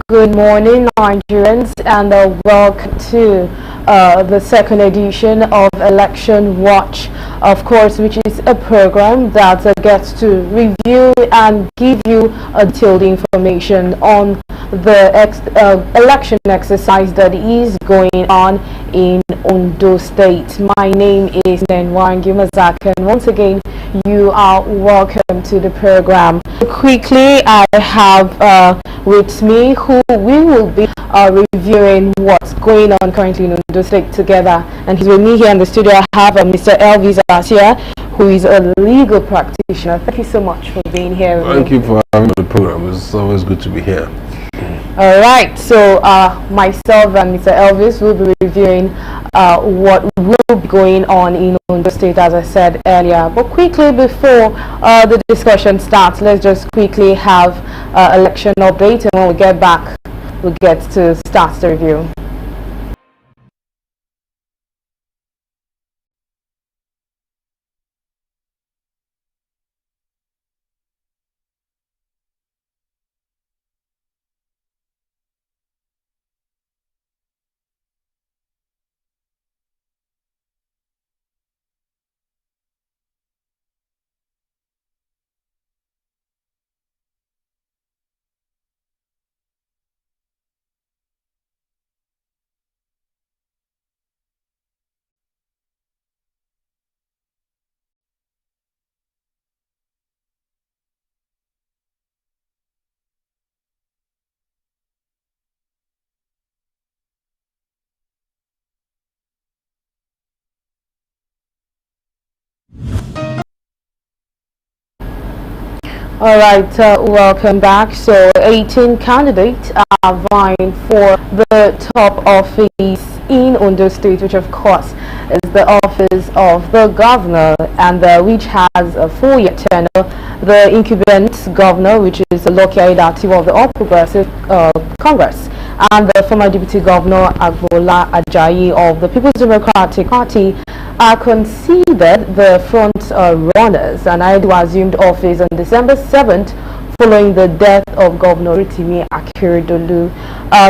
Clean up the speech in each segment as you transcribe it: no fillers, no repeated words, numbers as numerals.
Good morning, Nigerians, and welcome to the second edition of Election Watch, of course, which is a program that gets to review and give you detailed information on the election exercise that is going on in Ondo State. My name is Nenwangi Mazaka, and once again, you are welcome to the program. Quickly, I have with me who we will be reviewing what's going on currently in Ondo State together, and he's with me here in the studio. I have Mr. Elvis Asia, who is a legal practitioner. Thank you so much for being here. Thank you for having the program. It's always good to be here. All right, so myself and Mr. Elvis will be reviewing what will be going on in Ondo State, as I said earlier. But quickly, before the discussion starts, let's just quickly have election update, and when we get back, we'll get to start the review. All right, welcome back. So 18 candidates are vying for the top office in Ondo State, which of course is the office of the governor, and which has a 4-year tenure. The incumbent governor, which is Lucky Aiyedatiwa of the All Progressive Congress, and the former deputy governor Agbola Ajayi of the People's Democratic Party are considered the front runners, and Aiyedatiwa assumed office on December 7th following the death of Governor Rotimi Akeredolu.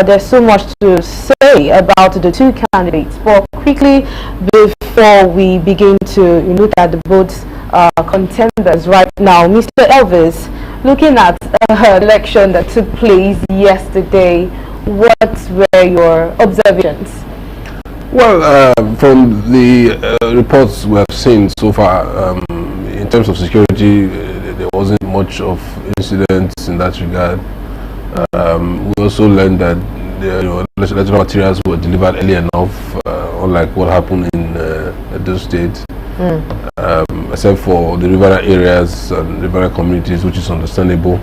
There's so much to say about the two candidates, but quickly, before we begin to look at the both contenders right now, Mr. Elvis, looking at the election that took place yesterday, what were your observations? Well, from the reports we have seen so far, in terms of security, there wasn't much of incidents in that regard. We also learned that the electoral materials were delivered early enough, unlike what happened in Edo State, except for the rural areas and rural communities, which is understandable.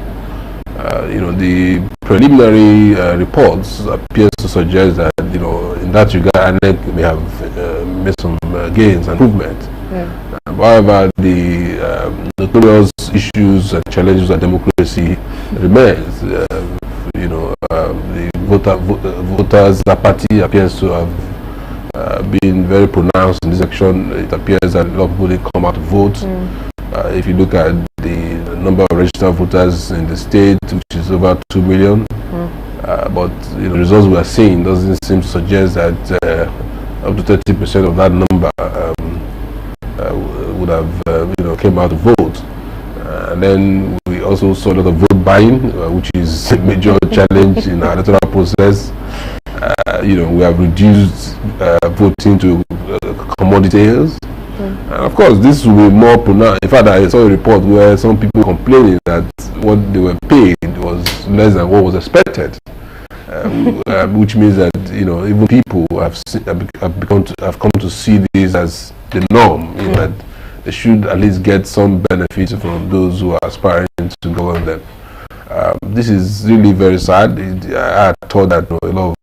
The preliminary reports appears to suggest that in that regard, INEC may have made some gains and improvement. However, the notorious issues and challenges of democracy remains. The voters' apathy appears to have been very pronounced in this election. It appears that a lot of people didn't come out to vote. If you look at the number of registered voters in the state, which is over 2 million, but the results we are seeing doesn't seem to suggest that up to 30% of that number would have came out to vote. And then we also saw a lot of vote buying, which is a major challenge in our electoral process. We have reduced voting to commodities. And of course, this will be more pronounced. In fact, I saw a report where some people complaining that what they were paid was less than what was expected, which means that even people have come to see this as the norm, that they should at least get some benefits from those who are aspiring to govern them. This is really very sad. I thought that a lot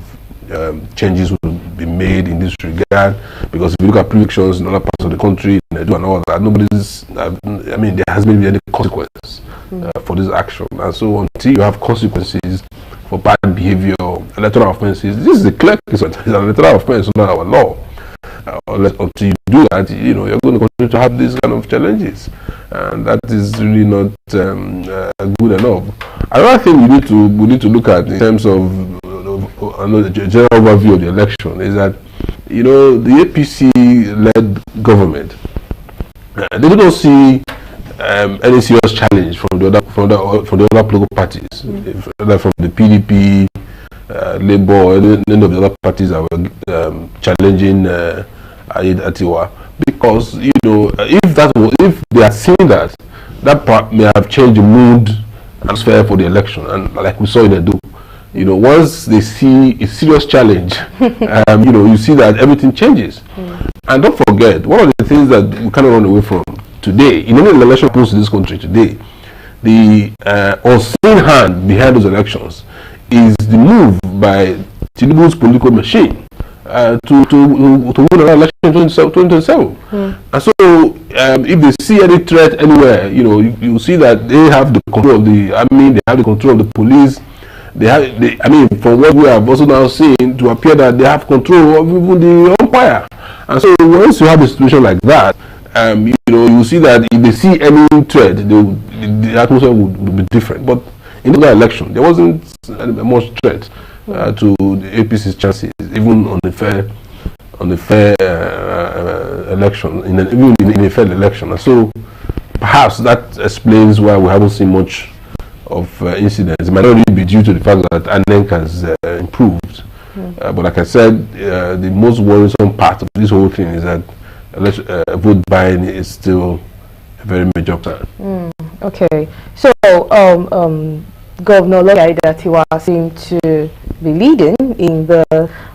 of changes would be made in this regard, because if you look at predictions in other parts of the country and all that, there hasn't been any consequence for this action. And so until you have consequences for bad behavior, electoral offences, this is a clear case. It's an electoral offence under our law. Until you do that, you're going to continue to have these kind of challenges, and that is really not good enough. Another thing we need to look at in terms of the general overview of the election is that, you know, the APC-led government, they don't see any serious challenge from the other political parties, whether from the PDP, Labour, or any of the other parties that were challenging Atiwa, because, you know, if they are seeing that part may have changed the mood and atmosphere for the election, and like we saw in Ondo, you know, once they see a serious challenge, you know, you see that everything changes. And don't forget, one of the things that we cannot run away from today, in any election post in this country today, the unseen hand behind those elections is the move by Tinubu's political machine to win another election in 2027. And so, if they see any threat anywhere, you know, you see that they have the control of the army, they have the control of the police. I mean, from what we have also now seen, to appear that they have control of even the umpire. And so, once you have a situation like that, you know, you see that if they see any threat, the atmosphere would be different. But in the election, there wasn't much threat to the APC's chances, even on the fair election, even in a fair election. And so, perhaps that explains why we haven't seen much of incidents. It might not really be due to the fact that ANEC has improved, but like I said, the most worrisome part of this whole thing is that vote buying is still a very major concern. Okay, so Governor Atiwa seemed to be leading in the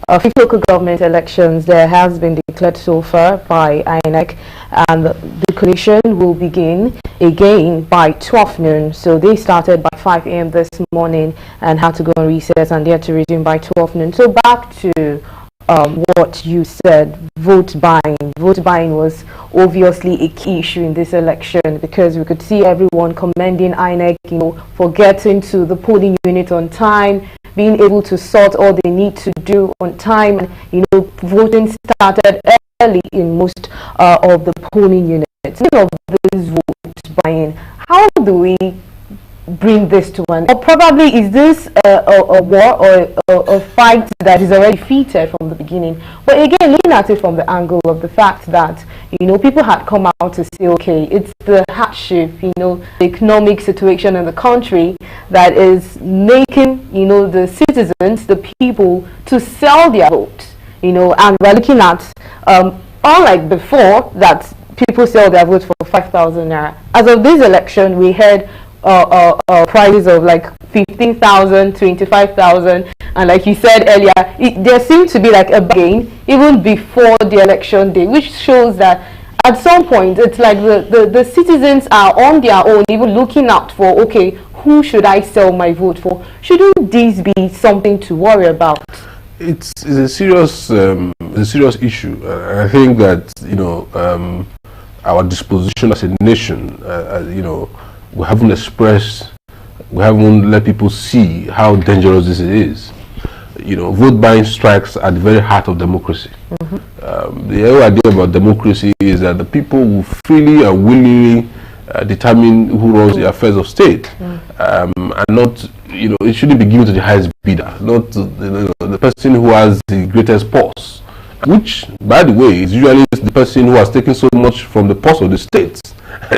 5th local government elections that has been declared so far by INEC, and the coalition will begin again by 12 noon. So they started by 5 a.m. this morning and had to go on recess, and they had to resume by 12 noon. So back to what you said, vote buying. Vote buying was obviously a key issue in this election, because we could see everyone commending INEC, you know, for getting to the polling unit on time, being able to sort all they need to do on time, and, you know, voting started early in most of the polling units. Speaking of this vote buying, how do we bring this to an, or probably is this a war or a fight that is already defeated from the beginning? But again, looking at it from the angle of the fact that, you know, people had come out to say, okay, it's the hardship, you know, the economic situation in the country that is making, you know, the citizens, the people, to sell their vote, you know, and we're looking at, unlike before, that people sell their vote for 5,000 naira. As of this election, we had prices of like 15,000, 25,000, and like you said earlier, there seems to be like a gain even before the election day, which shows that at some point it's like the citizens are on their own, even looking out for, okay, who should I sell my vote for? Shouldn't this be something to worry about? It's a serious issue. I think that, you know, our disposition as a nation, you know, we haven't let people see how dangerous this is. You know, vote buying strikes at the very heart of democracy. The whole idea about democracy is that the people will freely and willingly determine who runs the affairs of state, and not, you know, it shouldn't be given to the highest bidder, not the person who has the greatest purse, which, by the way, is usually the person who has taken so much from the purse of the state,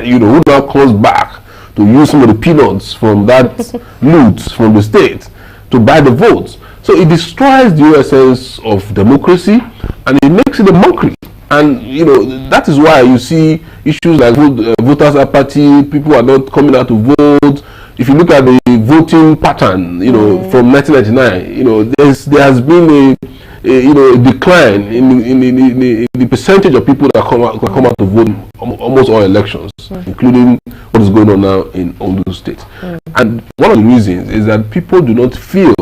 you know, who now comes back to use some of the peanuts from that loot from the state to buy the votes. So it destroys the essence of democracy, and it makes it a mockery. And, you know, that is why you see issues like voters apathy, people are not coming out to vote. If you look at the voting pattern, you know, from 1999, you know, there has been a decline in the percentage of people that come out to vote almost all elections, including what is going on now in Ondo State. And one of the reasons is that people do not feel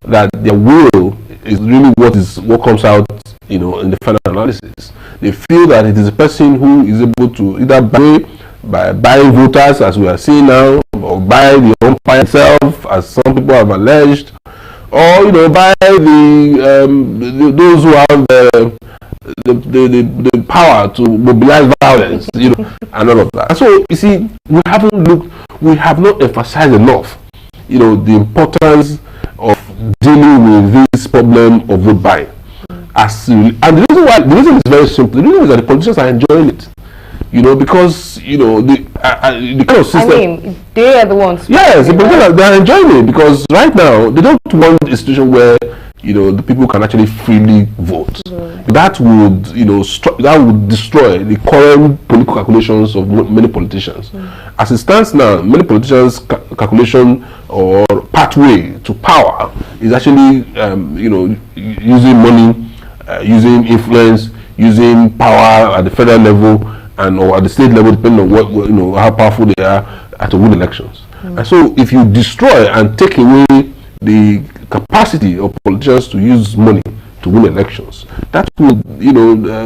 that their will is really what comes out, you know, in the final analysis. They feel that it is a person who is able to either by buying voters, as we are seeing now, or buy the umpire itself, as some people have alleged, or, you know, by those who have the power to mobilize violence, and all of that. So you see, we have not emphasized enough the importance of dealing with this problem of vote buying. And the reason is very simple. The reason is that the politicians are enjoying it. Because the kind of system. I mean, they are the ones. Yes, the politicians they are enjoying it, because right now they don't want a situation where the people can actually freely vote. That would that would destroy the current political calculations of many politicians. As it stands now, many politicians' calculation or pathway to power is actually using money, using influence, using power at the federal level and or at the state level, depending on what how powerful they are to win elections. And so, if you destroy and take away the capacity of politicians to use money to win elections, that will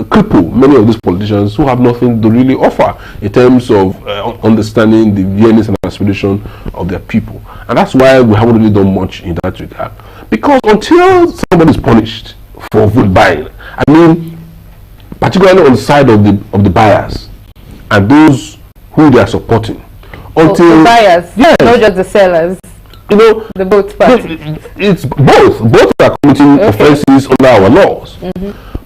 cripple many of these politicians who have nothing to really offer in terms of understanding the yearnings and aspiration of their people. And that's why we haven't really done much in that regard, because until somebody is punished for vote buying, I mean, particularly on the side of the buyers and those who they are supporting, until the buyers, yes, not just the sellers. The both parties. It's both are committing offences under our laws.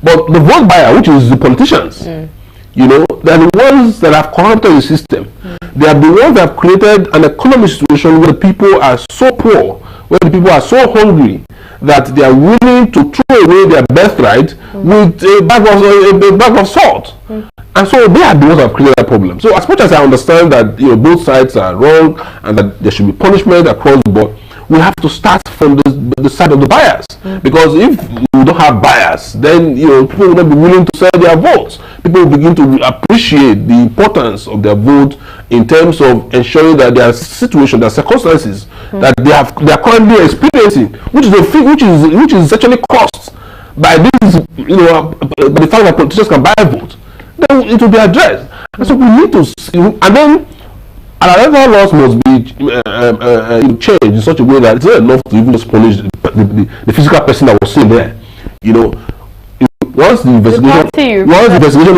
But the vote buyer, which is the politicians, they're the ones that have corrupted the system. They are the ones that have created an economic situation where the people are so poor, where the people are so hungry, that they are willing to throw away their birthright with a bag of salt. And so they are the ones that have created that problem. So as much as I understand that both sides are wrong and that there should be punishment across the board, we have to start from the side of the buyers. Because if we don't have buyers, then people will not be willing to sell their votes. People will begin to appreciate the importance of their vote in terms of ensuring that their situation, their circumstances that they are currently experiencing, which is actually caused by this, by the fact that politicians can buy votes, then it will be addressed. And so we need to, and then our electoral laws must be changed in such a way that it's not enough to even just punish the physical person that was seen there. Once the investigation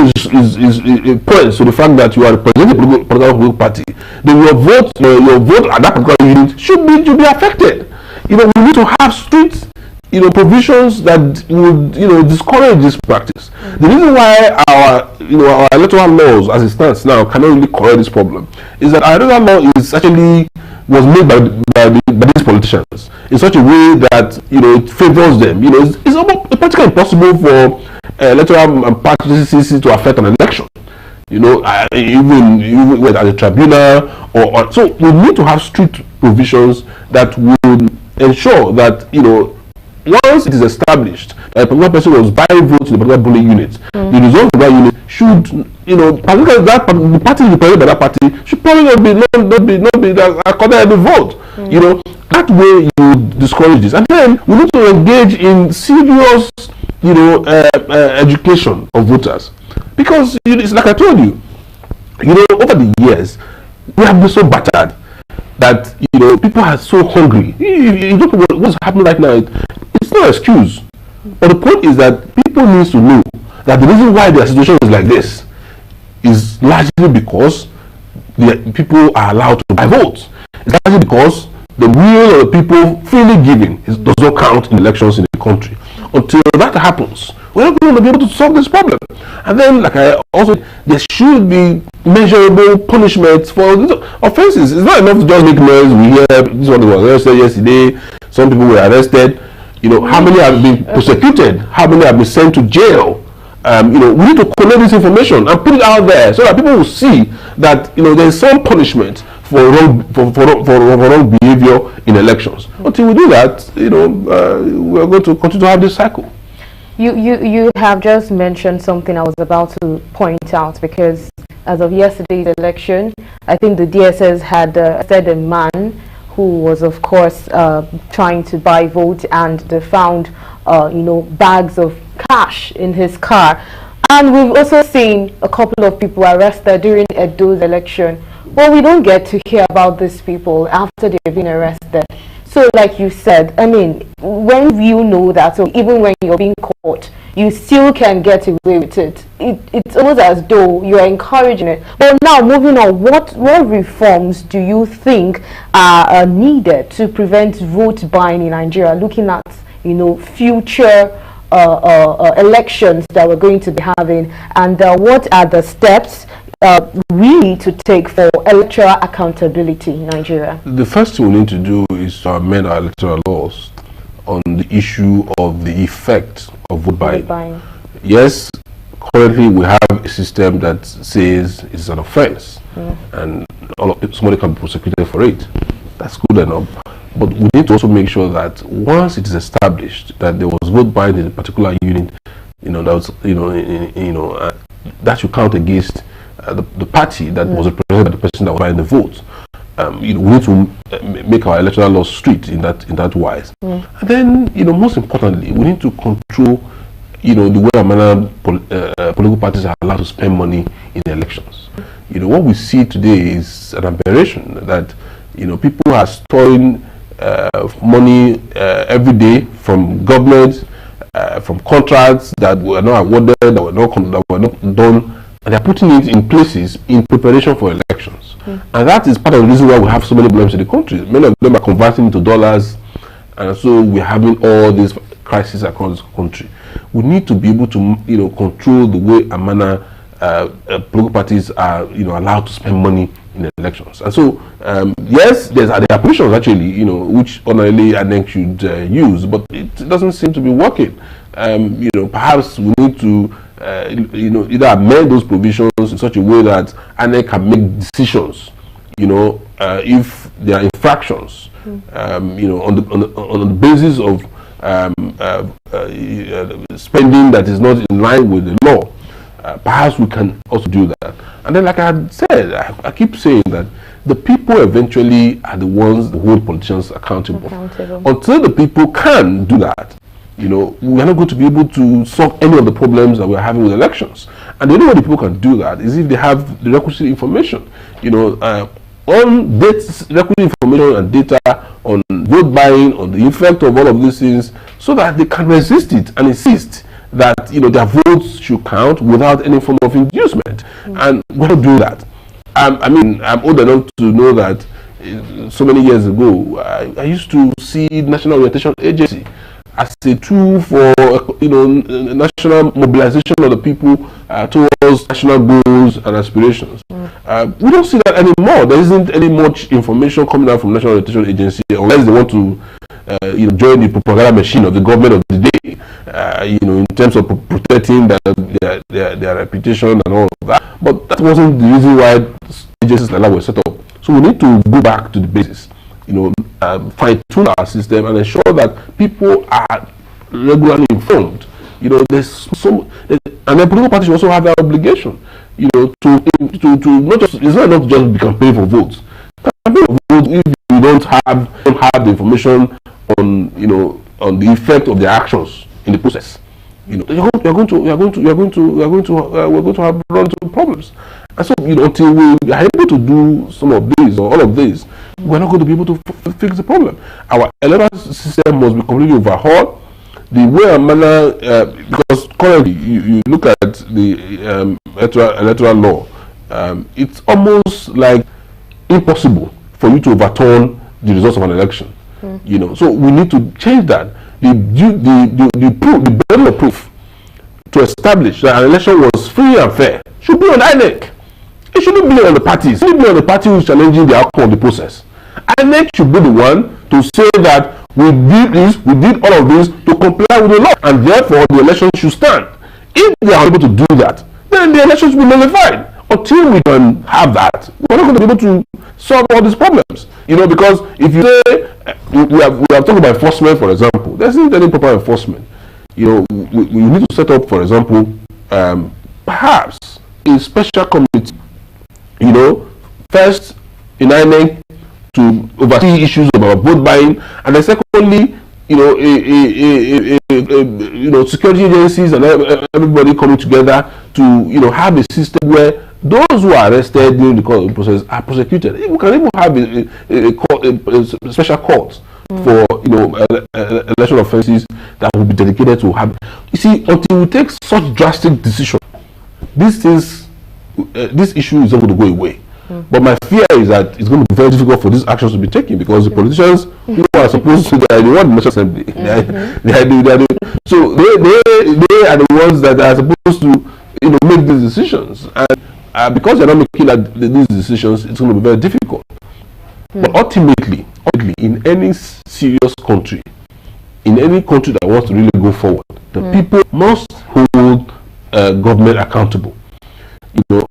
is points to the fact that you are representing a political party, then your vote at that particular unit should be affected. We need to have strict provisions that would discourage this practice. The reason why our electoral laws as it stands now cannot really correct this problem is that our electoral law was made by these politicians in such a way that it favors them. It's almost practically impossible for electoral parties to affect an election. Even at the tribunal or so we need to have strict provisions that would ensure that once it is established that a particular person was buying votes in a particular polling unit, the result of that unit should, particularly the party represented by that party should probably not be accorded the vote. That way you discourage this, and then we need to engage in serious, education of voters, because it's like I told you, over the years we have been so battered that people are so hungry. You don't know what's happening right now. It's no excuse, but the point is that people need to know that the reason why their situation is like this is largely because the people are allowed to buy votes. It's largely because the will of the people freely given does not count in elections in the country. Until that happens, we're not going to be able to solve this problem. And then, there should be measurable punishments for offenses. It's not enough to just make noise. We hear this one was arrested yesterday. Some people were arrested. How many have been prosecuted? How many have been sent to jail? We need to collect this information and put it out there so that people will see that there is some punishment for wrong behavior in elections. Until we do that, we are going to continue to have this cycle. You have just mentioned something I was about to point out, because as of yesterday's election, I think the DSS had said a man who was, of course, trying to buy votes, and they found bags of cash in his car. And we've also seen a couple of people arrested during Edo's election. Well, we don't get to hear about these people after they've been arrested. So like you said, I mean, when you know that, so even when you're being caught, you still can get away with it. It's almost as though you're encouraging it. But now, moving on, what reforms do you think are needed to prevent vote buying in Nigeria, looking at, you know, future elections that we're going to be having, and what are the steps we need to take for electoral accountability in Nigeria? The first thing we need to do is to amend our electoral laws on the issue of the effect of vote buying. Yes, currently we have a system that says it's an offense, and somebody can be prosecuted for it. That's good enough. But we need to also make sure that once it is established that there was vote buying in a particular unit, you know, that was, that should count against the party that was represented by the person that was buying the vote. We need to make our electoral laws strict in that wise. And then, most importantly, we need to control, the way and manner political parties are allowed to spend money in elections. What we see today is an aberration that, people are storing money every day from government, from contracts that were not awarded, that were not done, and they're putting it in places in preparation for elections. And that is part of the reason why we have so many problems in the country. Many of them are converting into dollars, and so we're having all these crises across the country. We need to be able to, control the way and manner political parties are, allowed to spend money in elections. And so, yes, there are provisions actually, which ordinarily INEC should use, but it doesn't seem to be working. Perhaps we need to, either amend those provisions in such a way that INEC can make decisions, if there are infractions, on the basis of spending that is not in line with the law. Perhaps we can also do that. And then, like I had said, I keep saying that the people eventually are the ones that hold politicians accountable. Until the people can do that, we are not going to be able to solve any of the problems that we're having with elections. And the only way the people can do that is if they have the requisite information, on requisite information and data on vote buying, on the effect of all of these things, so that they can resist it and insist that their votes should count without any form of inducement. And we're not doing that. I'm old enough to know that so many years ago, I used to see National Orientation Agency as a tool for national mobilization of the people towards national goals and aspirations. We don't see that anymore. There isn't any much information coming out from National Orientation Agency unless they want to join the propaganda machine of the government of the day, in terms of protecting their reputation and all of that. But that wasn't the reason why agencies like that were set up. So we need to go back to the basis, fine-tune our system and ensure that people are regularly informed. There's and then political parties also have that obligation, to not just, it's not enough to just be campaigning for votes. Campaign for votes if you don't have the information on the effect of their actions in the process. We're going to have run into problems. And so, until we are able to do some of these or all of these, we're not going to be able to fix the problem. Our electoral system must be completely overhauled. The way and manner, because currently you look at the electoral law, it's almost like impossible for you to overturn the results of an election. So we need to change that. The burden of proof to establish that an election was free and fair should be on INEC. It shouldn't be on the parties. It shouldn't be on the party who's challenging the outcome of the process. INEC should be the one to say that we did this, we did all of this to comply with the law, and therefore the election should stand. If they are able to do that, then the elections will be nullified. Until we can have that, we're not going to be able to solve all these problems. Because if you say we have talked about enforcement, for example, there isn't any proper enforcement. We need to set up, for example, perhaps a special committee. First in INEC to oversee issues about vote buying, and then secondly, security agencies and everybody coming together to have a system where those who are arrested during the court process are prosecuted. We can even have a special court for election offences that will be dedicated to have. You see, until we take such drastic decision, this issue is not going to go away. But my fear is that it's going to be very difficult for these actions to be taken, because the politicians who are supposed to, they are the ones in the National Assembly. So they are the ones that are supposed to make these decisions, and because they're not making these decisions, it's going to be very difficult. But ultimately, in any serious country, in any country that wants to really go forward, the people must hold government accountable.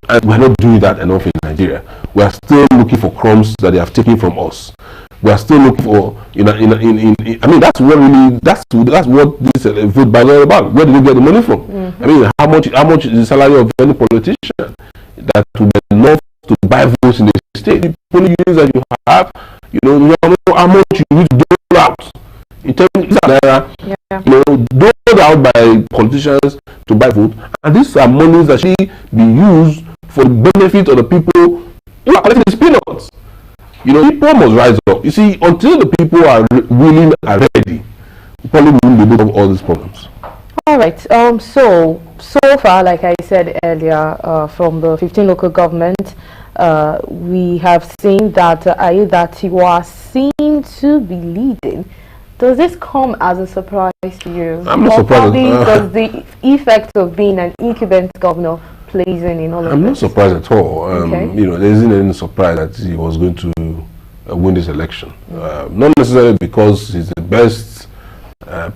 And we're not doing that enough in Nigeria. We are still looking for crumbs that they have taken from us. We are still looking for, I mean, that's what this vote buying is about. Where did you get the money from? I mean, how much is the salary of any politician that would be enough to buy votes in the state? The only units that you have, how much you need to dole out in terms of naira, doled out by politicians to buy vote, and these are monies that should be used for the benefit of the people who are collecting these peanuts. People must rise up. You see, until the people are willing and ready, we probably won't be able to solve all these problems. All right. So far, like I said earlier, from the 15 local governments, we have seen that Aiyedatiwa seem to be leading. Does this come as a surprise to you? I'm not surprised. Does the effect of being an incumbent governor plays in all of this? I'm not surprised at all. Okay. There isn't any surprise that he was going to win this election. Not necessarily because he's the best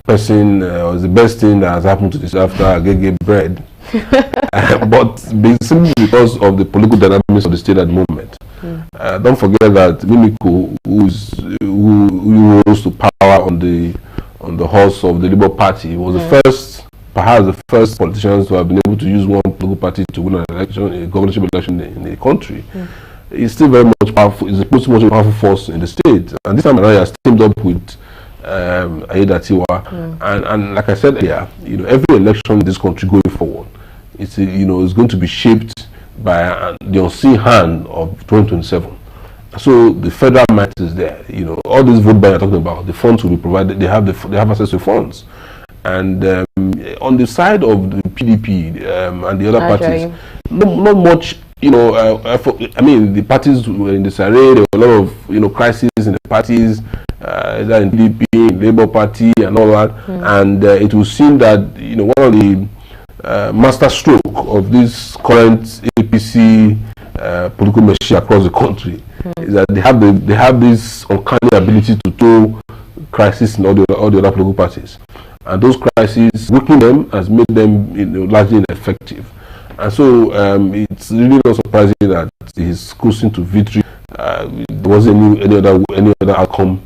person, or the best thing that has happened to this after Agege bread, but simply because of the political dynamics of the state at the moment. Don't forget that Mimiko, who rose to power on the horse of the Labour Party, was the first, perhaps the first politicians to have been able to use one political party to win an election, a governorship election in the country. It's still very much powerful. It's the most powerful force in the state, and this time around he has teamed up with Aiyedatiwa, and like I said earlier, every election in this country going forward, it's going to be shaped by the unseen hand of 2027. So the federal might is there. All these vote buying you're talking about, the funds will be provided. They have access to funds, and on the side of the PDP and the other parties, not much. I mean, the parties were in disarray. There were a lot of crises in the parties, either in PDP, in Labour Party, and all that. And it will seem that one of the master stroke of this current APC political machine across the country is that they have this uncanny ability to throw crisis in all the other political parties, and those crises, weakening them, has made them largely ineffective. And so it's really not surprising that he's cruising to victory. There wasn't any other outcome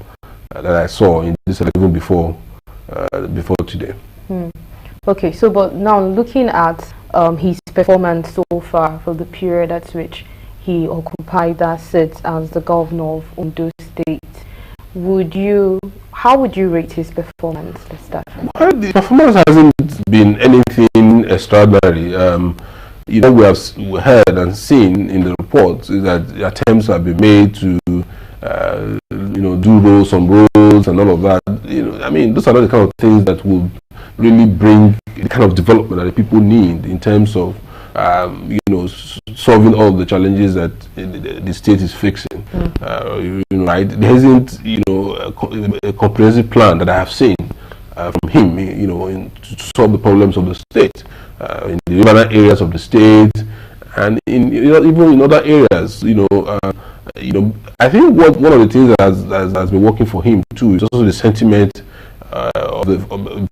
that I saw in this election before today. Okay, so but now looking at his performance so far for the period at which he occupied that seat as the governor of Ondo State, how would you rate his performance? Well, the performance hasn't been anything extraordinary. We have heard and seen in the reports is that attempts have been made to do some roads and all of that. I mean, those are not the kind of things that will really bring the kind of development that the people need in terms of solving all the challenges that the state is facing. Right? There isn't a comprehensive plan that I have seen from him, to solve the problems of the state in the urban areas of the state, and even in other areas. I think one of the things that has been working for him too is also the sentiment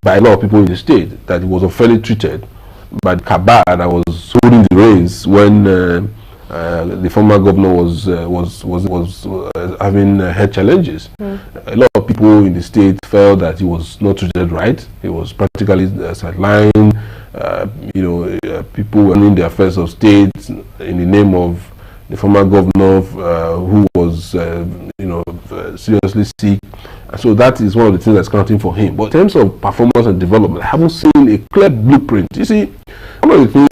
by a lot of people in the state that he was unfairly treated by the cabal that was holding the reins when the former governor was having health challenges. A lot of people in the state felt that he was not treated right. He was practically sidelined. People were running the affairs of state in the name of the former governor who was seriously sick. And so that is one of the things that's counting for him. But in terms of performance and development, I haven't seen a clear blueprint. You see, one of the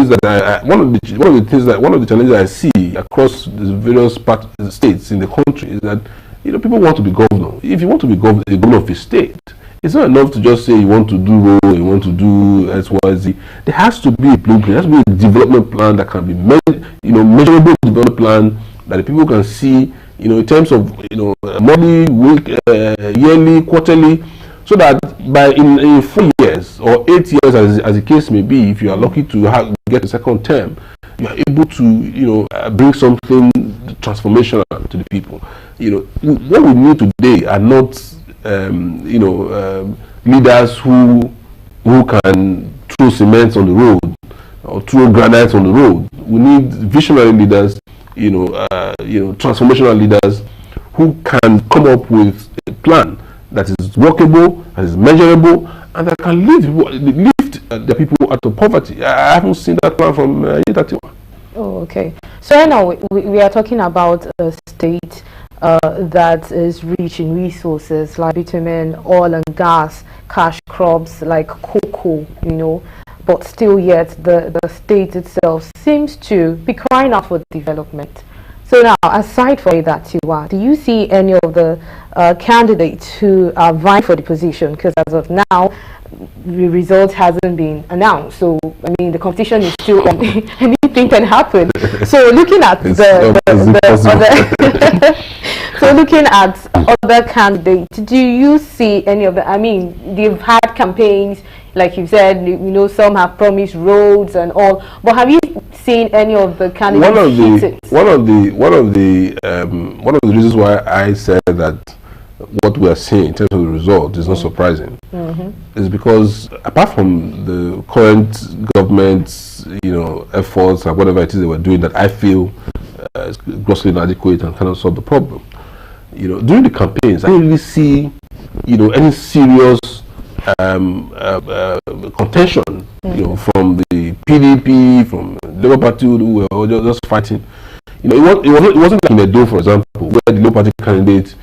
challenges I see across the various states in the country is that You know, people want to be governor. If you want to be governor of a state, it's not enough to just say you want to do road, you want to do X, Y, Z. There has to be a blueprint. There has to be a development plan that can be, measurable development plan that the people can see, in terms of, monthly, week, yearly, quarterly, so that in 4 years or 8 years, as the case may be, if you are lucky to get a second term, you are able to, bring something transformational to the people. What we need today are not, leaders who can throw cement on the road or throw granite on the road. We need visionary leaders, transformational leaders who can come up with a plan that is workable, that is measurable, and that can lift the people out of poverty. I haven't seen that plan from Yetatiwa. Oh, okay. So now we are talking about a state that is rich in resources like bitumen, oil and gas, cash crops like cocoa, but still yet the state itself seems to be crying out for development. So now, aside from that, do you see any of the candidates who are vying for the position? Because as of now, the result hasn't been announced. So, I mean, the competition is still on. Anything can happen. So, looking at looking at other candidates, do you see any of the? I mean, they've had campaigns, like you said. Some have promised roads and all. But have you seen any of the candidates? One of the reasons why I said that what we are seeing in terms of the result is not surprising is because apart from the current government's efforts and whatever it is they were doing that I feel is grossly inadequate and cannot solve the problem, during the campaigns I didn't really see any serious contention from the PDP, from the Labour Party, who were just fighting. It wasn't like in Ondo, for example, where the Labour Party candidate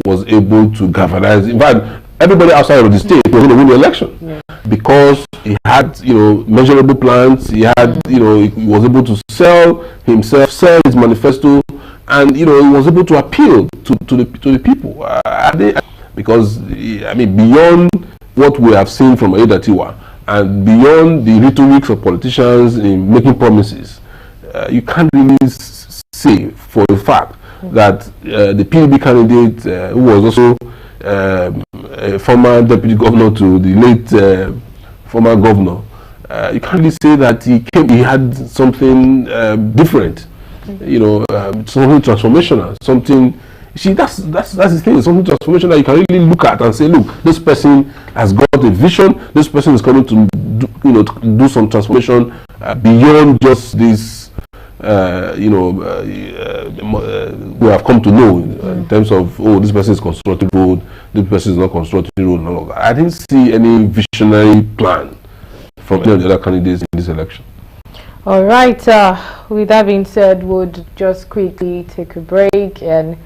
was able to galvanize. In fact, everybody outside of the state was going to win the election because he had, measurable plans. He had, he was able to sell himself, sell his manifesto, and he was able to appeal to the people. Because I mean, beyond what we have seen from Yetatiwa and beyond the rhetoric of politicians in making promises, you can't really say for a fact that the PDP candidate, who was also a former deputy governor to the late former governor, you can't really say that he had something different, something transformational, something. See, that's the thing. Something transformational that you can really look at and say, look, this person has got a vision. This person is coming to do some transformation beyond just this. We have come to know in terms of, this person is constructing road, this person is not constructing road, and all of that. I didn't see any visionary plan from any of the other candidates in this election. All right. With that being said, we'll just quickly take a break and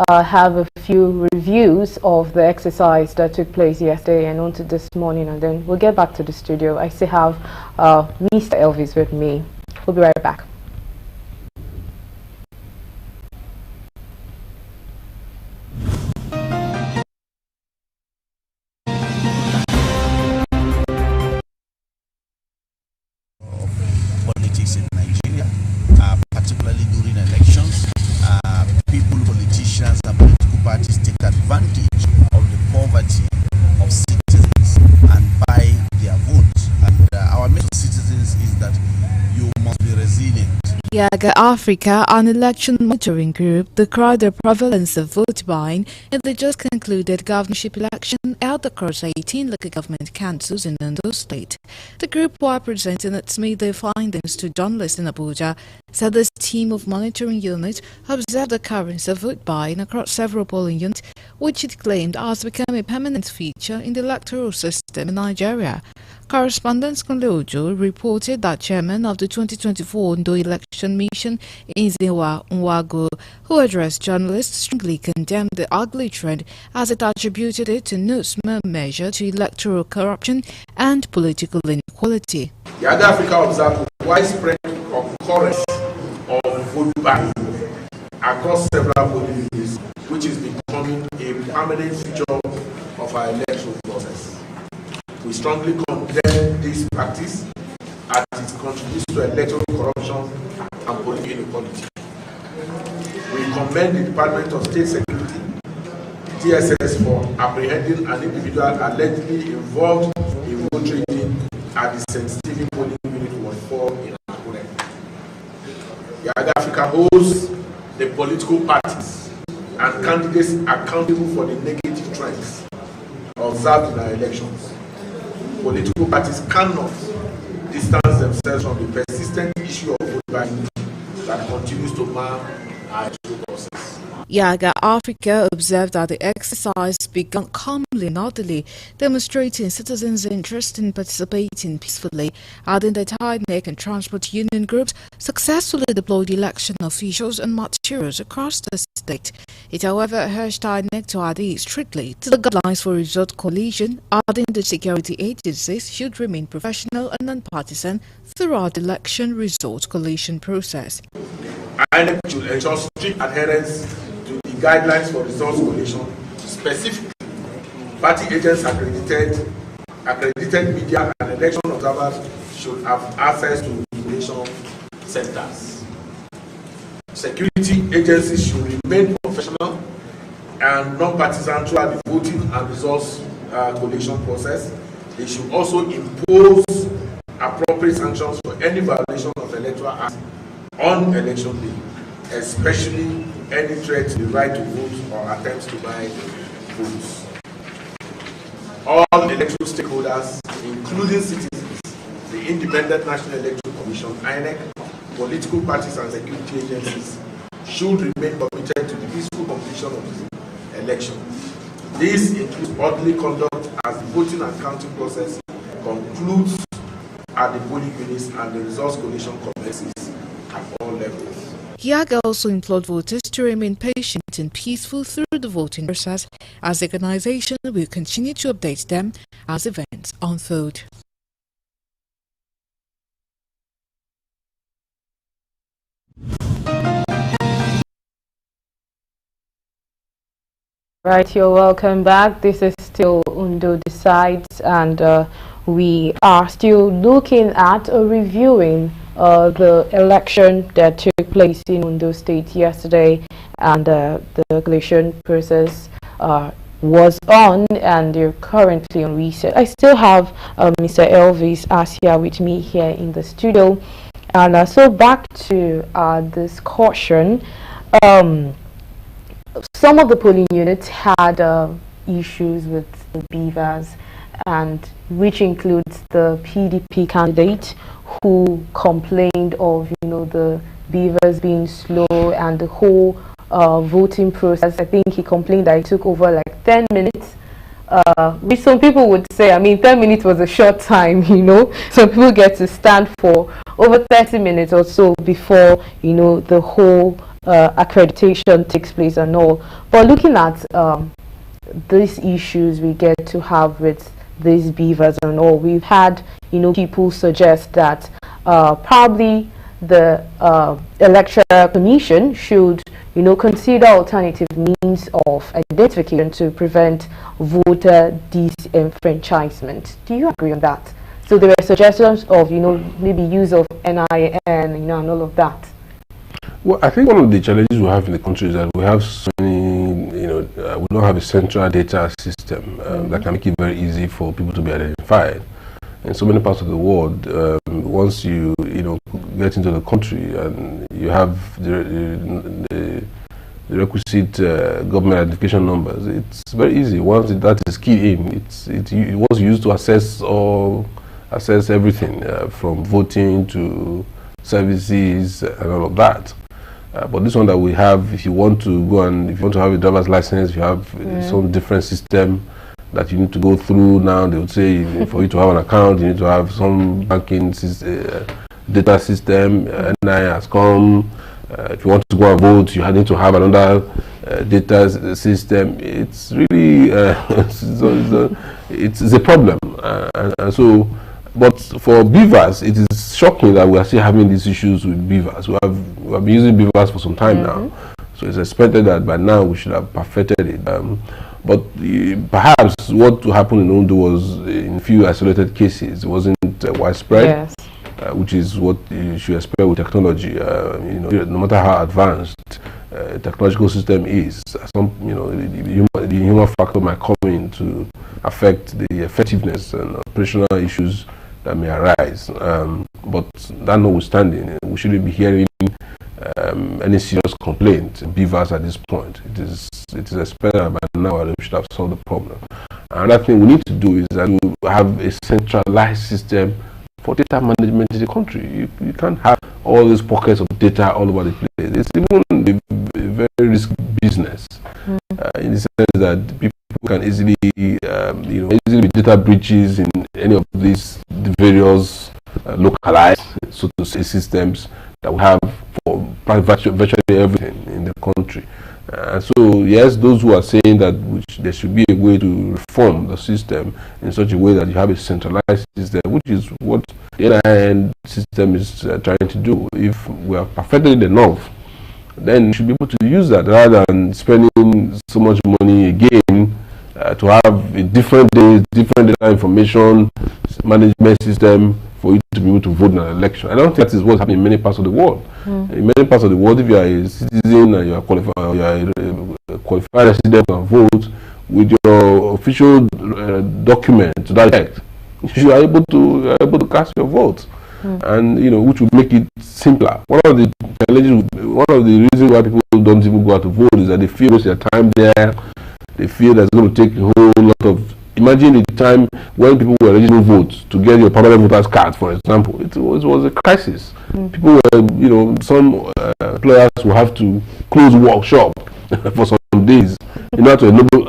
have a few reviews of the exercise that took place yesterday and onto this morning, and then we'll get back to the studio. I still have Mr. Elvis with me. We'll be right back. Politics in Nigeria, particularly during elections, politicians and political parties take advantage of the poverty of citizens and buy their votes. And our message to citizens is that you must be resilient. Yaga Africa, an election monitoring group, decried the prevalence of vote buying in the just concluded governorship election held across 18 local government councils in Ondo State. The group, while presenting its midday findings to journalists in Abuja, said this team of monitoring unit observed the occurrence of vote buying across several polling units, which it claimed has become a permanent feature in the electoral system in Nigeria. Correspondent Kunle Ojo reported that chairman of the 2024 Ondo election mission, Nzewa Nwago, who addressed journalists, strongly condemned the ugly trend as it attributed it to no small measure to electoral corruption and political inequality. Yaga Africa observed widespread occurrence of vote buying across several polling units, which is beginning becoming a permanent feature of our electoral process. We strongly condemn this practice as it contributes to electoral corruption and political inequality. We commend the Department of State Security, DSS, for apprehending an individual allegedly involved in vote trading at the sensitive polling unit 14 in Akure. Yaga Africa holds the political parties and candidates accountable for the negative trends observed in our elections. Political parties cannot distance themselves from the persistent issue of vote buying that continues to mar our electoral process. Yaga Africa observed that the exercise began calmly and orderly, demonstrating citizens' interest in participating peacefully, adding that INEC and transport union groups successfully deployed election officials and materials across the state. It, however, urged INEC to adhere strictly to the guidelines for result collation, adding that security agencies should remain professional and non-partisan throughout the election result collation process. INEC should ensure strict adherence to the guidelines for results collation. Specifically, party agents, accredited media and election observers should have access to collation centers. Security agencies should remain professional and non-partisan throughout the voting and results collation process. They should also impose appropriate sanctions for any violation of electoral acts on election day, especially any threat to the right to vote or attempts to buy votes. All electoral stakeholders, including citizens, the Independent National Electoral Commission, INEC, political parties and security agencies should remain committed to the peaceful completion of the election. This includes orderly conduct as the voting and counting process concludes at the polling units and the results collation commences at all levels. Yaga also implored voters to remain patient and peaceful through the voting process, as the organization will continue to update them as events unfold. Right, you're welcome back. This is still Ondo Decides, and we are still looking at or reviewing the election that took place in Ondo State yesterday, and the election process was on, and they're currently on reset. I still have Mr. Elvis Asia with me here in the studio, and so back to discussion. Some of the polling units had issues with the beavers, and which includes the PDP candidate who complained of the beavers being slow and the whole voting process. I think he complained that it took over like 10 minutes, which some people would say, I mean, 10 minutes was a short time, Some people get to stand for over 30 minutes or so before, the whole accreditation takes place and all. But looking at these issues we get to have with these beavers and all, we've had people suggest that probably the electoral commission should consider alternative means of identification to prevent voter disenfranchisement. Do you agree on that? So there were suggestions of maybe use of NIN and all of that. Well, I think one of the challenges we have in the country is that we have so many, we don't have a central data system that can make it very easy for people to be identified. In so many parts of the world, once you get into the country and you have the requisite government identification numbers, it's very easy. Once that is keyed in, it was used to assess everything from voting to services and all of that. But this one that we have, if you want to have a driver's license, you have some different system that you need to go through. Now they would say for you to have an account, you need to have some banking data system. NI has come. If you want to go and vote, you need to have another data system. It's really it's a problem, and so. But for beavers, it is shocking that we are still having these issues with beavers. We have been using beavers for some time now. So it's expected that by now we should have perfected it. But perhaps what happened in Ondo was in few isolated cases. It wasn't widespread. Yes. Which is what you should expect with technology. No matter how advanced technological system is, the human factor might come in to affect the effectiveness and operational issues that may arise. But that notwithstanding, we shouldn't be hearing any serious complaint, beavers at this point. It is expected that by now we should have solved the problem. Another thing we need to do is that we have a centralized system for data management in the country. You can't have all these pockets of data all over the place. It's even a very risky business in the sense that people can easily, easily be data breaches in any of these various localized, so to say, systems that we have for virtually everything in the country. So yes, those who are saying that there should be a way to reform the system in such a way that you have a centralized system, which is what the NIN system is trying to do. If we are perfected enough, then you should be able to use that rather than spending so much money again to have a different data information management system for you to be able to vote in an election. I don't think that is what's happening in many parts of the world. In many parts of the world, if you are a citizen and you are a qualified resident and vote with your official document to that effect, you are able to cast your vote, and which would make it simpler. One of the challenges, one of the reasons why people don't even go out to vote is that they feel their time there. They feel that's going to take a whole lot of. Imagine the time when people were registering votes to get your permanent voters card, for example. It was a crisis. People were, some employers will have to close workshop for some days in order to enable.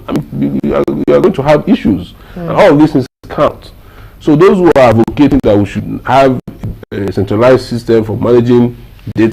You are going to have issues, and all of these things count. So those who are advocating that we should have a centralized system for managing data